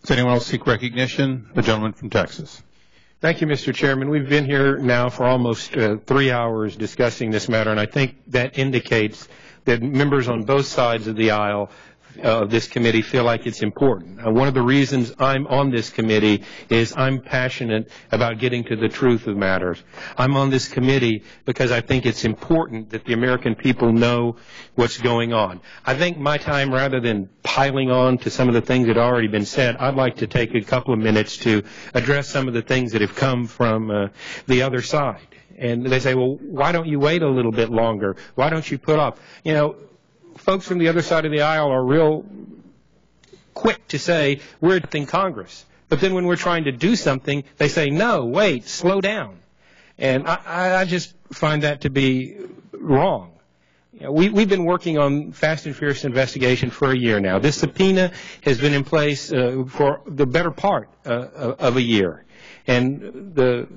Does anyone else seek recognition? The gentleman from Texas. Thank you, Mr. Chairman. We've been here now for almost 3 hours discussing this matter, and I think that indicates that members on both sides of the aisle of this committee feel like it's important. One of the reasons I'm on this committee is I'm passionate about getting to the truth of matters. I'm on this committee because I think it's important that the American people know what's going on. I think my time, rather than piling on to some of the things that have already been said, I'd like to take a couple of minutes to address some of the things that have come from the other side. And they say, well, why don't you wait a little bit longer? Why don't you put off? You know, folks from the other side of the aisle are real quick to say, we're in Congress. But then when we're trying to do something, they say, no, wait, slow down. And I just find that to be wrong. You know, we've been working on Fast and Furious investigation for a year now. This subpoena has been in place for the better part of a year. And the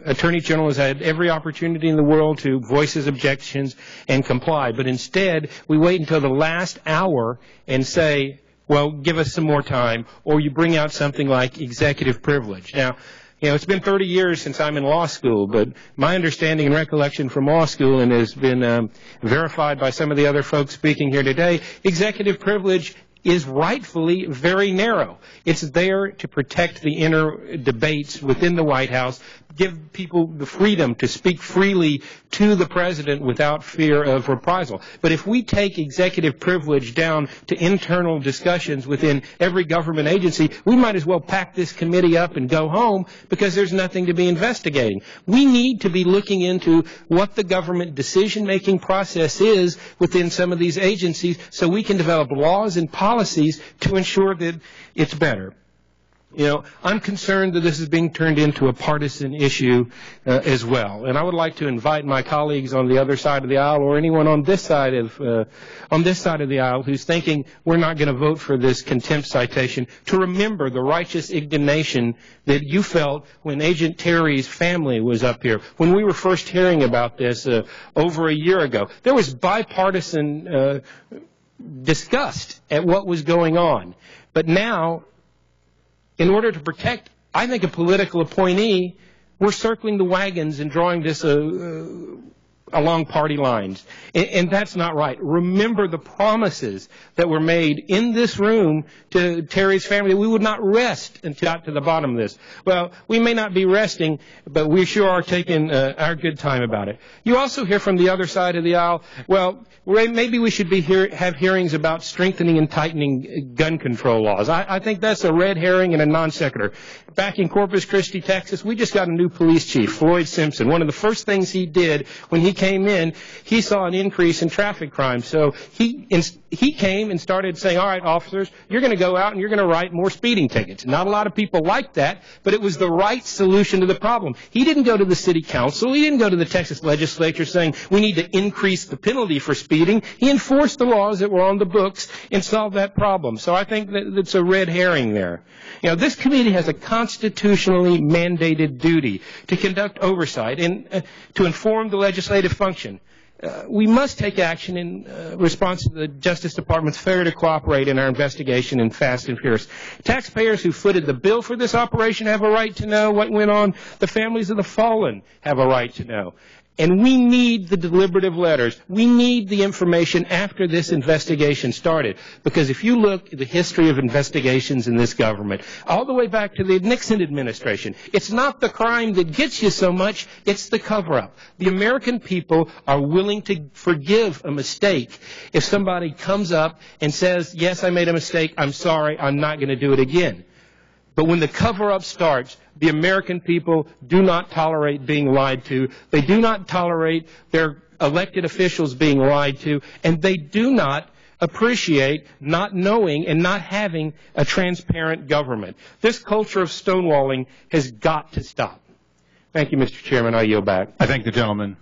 Attorney General has had every opportunity in the world to voice his objections and comply. But instead, we wait until the last hour and say, well, give us some more time, or you bring out something like executive privilege. Now, you know, it's been 30 years since I'm in law school, but my understanding and recollection from law school, and has been verified by some of the other folks speaking here today, executive privilege is rightfully very narrow. It's there to protect the inner debates within the White House, give people the freedom to speak freely to the president without fear of reprisal. But if we take executive privilege down to internal discussions within every government agency, we might as well pack this committee up and go home, because there's nothing to be investigating. We need to be looking into what the government decision-making process is within some of these agencies, so we can develop laws and policies to ensure that it's better. You know, I'm concerned that this is being turned into a partisan issue as well. And I would like to invite my colleagues on the other side of the aisle, or anyone on this side of the aisle who's thinking we're not going to vote for this contempt citation, to remember the righteous indignation that you felt when Agent Terry's family was up here. When we were first hearing about this over a year ago, there was bipartisan disgust at what was going on. But now, in order to protect, I think, a political appointee, we're circling the wagons and drawing this along party lines. And that's not right. Remember the promises that were made in this room to Terry's family. We would not rest until we got to the bottom of this. Well, we may not be resting, but we sure are taking our good time about it. You also hear from the other side of the aisle, well, maybe we should have hearings about strengthening and tightening gun control laws. I think that's a red herring and a non sequitur. Back in Corpus Christi, Texas, we just got a new police chief, Floyd Simpson. One of the first things he did when he came in, he saw an increase in traffic crime. So he came and started saying, all right, officers, you're going to go out and you're going to write more speeding tickets. Not a lot of people liked that, but it was the right solution to the problem. He didn't go to the city council. He didn't go to the Texas legislature saying we need to increase the penalty for speeding. He enforced the laws that were on the books and solved that problem. So I think that it's a red herring there. You know, this committee has a constitutionally mandated duty to conduct oversight and to inform the legislative function. We must take action in response to the Justice Department's failure to cooperate in our investigation in Fast and Furious. Taxpayers who footed the bill for this operation have a right to know what went on. The families of the fallen have a right to know. And we need the deliberative letters. We need the information after this investigation started. Because if you look at the history of investigations in this government, all the way back to the Nixon administration, it's not the crime that gets you so much, it's the cover-up. The American people are willing to forgive a mistake if somebody comes up and says, yes, I made a mistake, I'm sorry, I'm not going to do it again. But when the cover-up starts, the American people do not tolerate being lied to. They do not tolerate their elected officials being lied to. And they do not appreciate not knowing and not having a transparent government. This culture of stonewalling has got to stop. Thank you, Mr. Chairman. I yield back. I thank the gentleman.